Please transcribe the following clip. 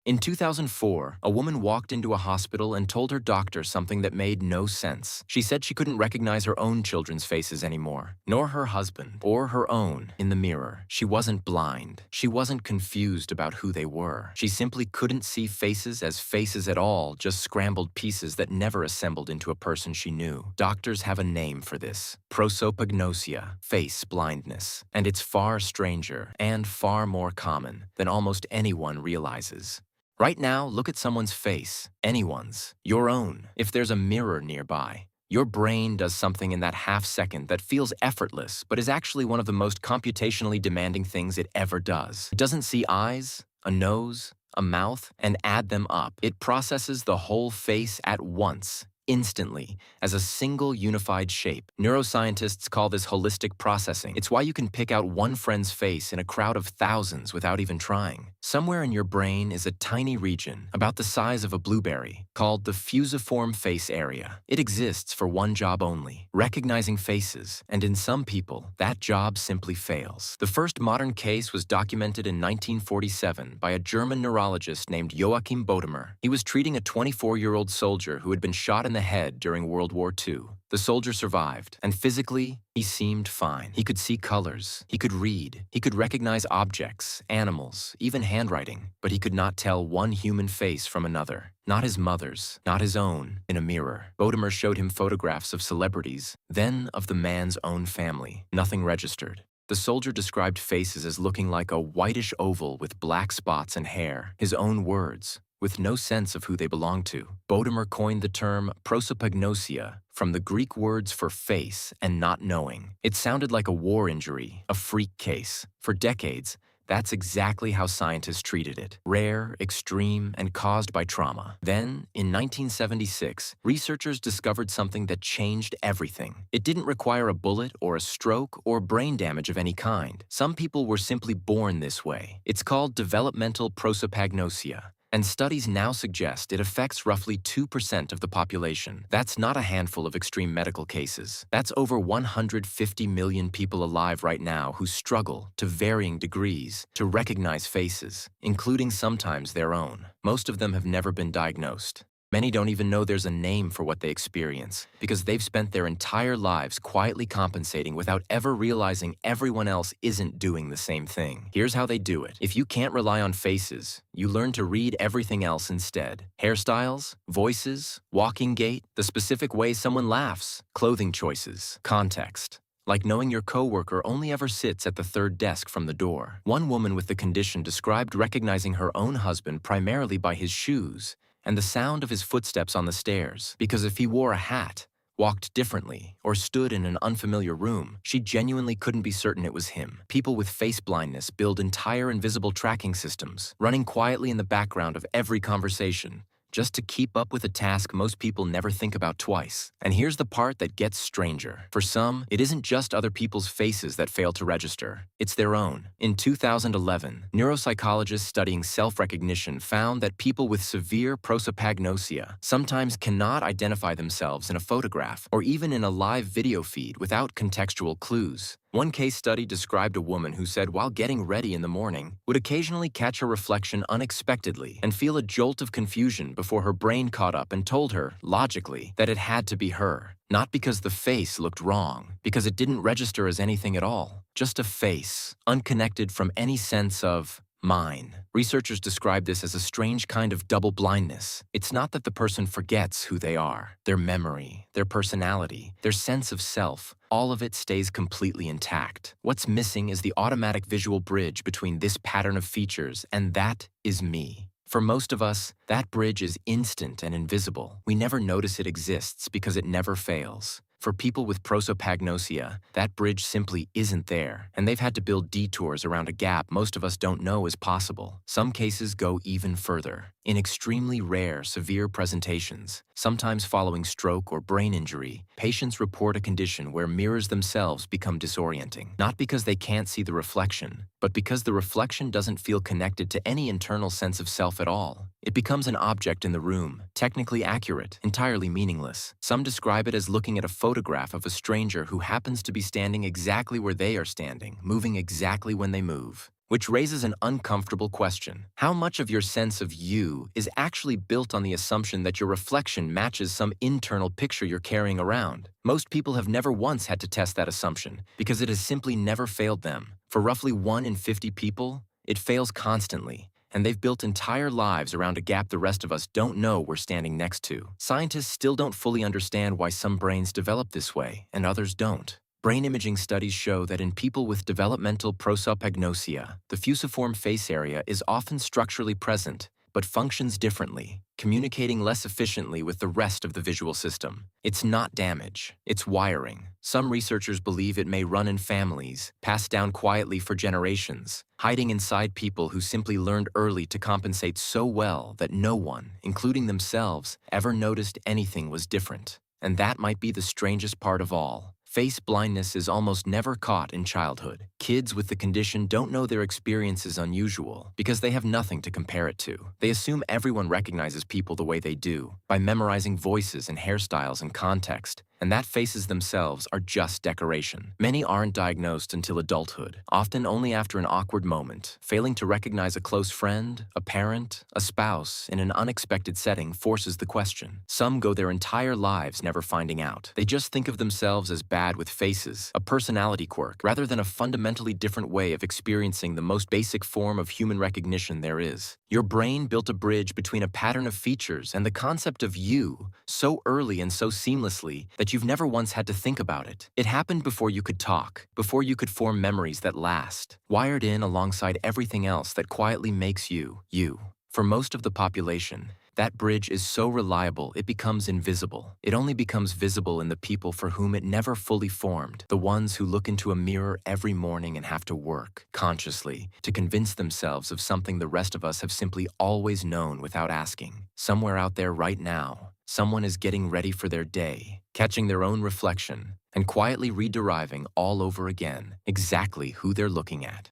In 2004, a woman walked into a hospital and told her doctor something that made no sense. She said she couldn't recognize her own children's faces anymore, nor her husband, or her own, in the mirror. She wasn't blind. She wasn't confused about who they were. She simply couldn't see faces as faces at all, just scrambled pieces that never assembled into a person she knew. Doctors have a name for this: prosopagnosia, face blindness. And it's far stranger and far more common than almost anyone realizes. Right now, look at someone's face, anyone's, your own. If there's a mirror nearby, your brain does something in that half second that feels effortless, but is actually one of the most computationally demanding things it ever does. It doesn't see eyes, a nose, a mouth, and add them up. It processes the whole face at once, instantly, as a single unified shape. Neuroscientists call this holistic processing. It's why you can pick out one friend's face in a crowd of thousands without even trying. Somewhere in your brain is a tiny region, about the size of a blueberry, called the fusiform face area. It exists for one job only: recognizing faces, and in some people, that job simply fails. The first modern case was documented in 1947 by a German neurologist named Joachim Bodamer. He was treating a 24-year-old soldier who had been shot in the head during World War II. The soldier survived, and physically, he seemed fine. He could see colors, he could read, he could recognize objects, animals, even handwriting, but he could not tell one human face from another. Not his mother's, not his own, in a mirror. Bodamer showed him photographs of celebrities, then of the man's own family. Nothing registered. The soldier described faces as looking like a whitish oval with black spots and hair. His own words, with no sense of who they belonged to. Bodamer coined the term prosopagnosia from the Greek words for face and not knowing. It sounded like a war injury, a freak case. For decades, that's exactly how scientists treated it: rare, extreme, and caused by trauma. Then, in 1976, researchers discovered something that changed everything. It didn't require a bullet or a stroke or brain damage of any kind. Some people were simply born this way. It's called developmental prosopagnosia, and studies now suggest it affects roughly 2% of the population. That's not a handful of extreme medical cases. That's over 150 million people alive right now who struggle, to varying degrees, to recognize faces, including sometimes their own. Most of them have never been diagnosed. Many don't even know there's a name for what they experience, because they've spent their entire lives quietly compensating without ever realizing everyone else isn't doing the same thing. Here's how they do it. If you can't rely on faces, you learn to read everything else instead. Hairstyles, voices, walking gait, the specific way someone laughs, clothing choices, context. Like knowing your coworker only ever sits at the third desk from the door. One woman with the condition described recognizing her own husband primarily by his shoes and the sound of his footsteps on the stairs, because if he wore a hat, walked differently, or stood in an unfamiliar room, she genuinely couldn't be certain it was him. People with face blindness build entire invisible tracking systems, running quietly in the background of every conversation, just to keep up with a task most people never think about twice. And here's the part that gets stranger. For some, it isn't just other people's faces that fail to register. It's their own. In 2011, neuropsychologists studying self-recognition found that people with severe prosopagnosia sometimes cannot identify themselves in a photograph or even in a live video feed without contextual clues. One case study described a woman who said while getting ready in the morning, would occasionally catch her reflection unexpectedly and feel a jolt of confusion before her brain caught up and told her, logically, that it had to be her. Not because the face looked wrong, because it didn't register as anything at all. Just a face, unconnected from any sense of mine. Researchers describe this as a strange kind of double blindness. It's not that the person forgets who they are. Their memory, their personality, their sense of self, all of it stays completely intact. What's missing is the automatic visual bridge between this pattern of features and that is me. For most of us, that bridge is instant and invisible. We never notice it exists because it never fails. For people with prosopagnosia, that bridge simply isn't there, and they've had to build detours around a gap most of us don't know is possible. Some cases go even further. In extremely rare, severe presentations, sometimes following stroke or brain injury, patients report a condition where mirrors themselves become disorienting. Not because they can't see the reflection, but because the reflection doesn't feel connected to any internal sense of self at all. It becomes an object in the room, technically accurate, entirely meaningless. Some describe it as looking at a photograph of a stranger who happens to be standing exactly where they are standing, moving exactly when they move. Which raises an uncomfortable question. How much of your sense of you is actually built on the assumption that your reflection matches some internal picture you're carrying around? Most people have never once had to test that assumption because it has simply never failed them. For roughly 1 in 50 people, it fails constantly, and they've built entire lives around a gap the rest of us don't know we're standing next to. Scientists still don't fully understand why some brains develop this way and others don't. Brain imaging studies show that in people with developmental prosopagnosia, the fusiform face area is often structurally present, but functions differently, communicating less efficiently with the rest of the visual system. It's not damage, it's wiring. Some researchers believe it may run in families, passed down quietly for generations, hiding inside people who simply learned early to compensate so well that no one, including themselves, ever noticed anything was different. And that might be the strangest part of all. Face blindness is almost never caught in childhood. Kids with the condition don't know their experience is unusual because they have nothing to compare it to. They assume everyone recognizes people the way they do, by memorizing voices and hairstyles and context, and that faces themselves are just decoration. Many aren't diagnosed until adulthood, often only after an awkward moment. Failing to recognize a close friend, a parent, a spouse in an unexpected setting forces the question. Some go their entire lives never finding out. They just think of themselves as bad with faces, a personality quirk, rather than a fundamentally different way of experiencing the most basic form of human recognition there is. Your brain built a bridge between a pattern of features and the concept of you so early and so seamlessly that you've never once had to think about it. It happened before you could talk, before you could form memories that last, wired in alongside everything else that quietly makes you, you. For most of the population, that bridge is so reliable it becomes invisible. It only becomes visible in the people for whom it never fully formed, the ones who look into a mirror every morning and have to work, consciously, to convince themselves of something the rest of us have simply always known without asking. Somewhere out there right now, someone is getting ready for their day, catching their own reflection, and quietly rederiving all over again exactly who they're looking at.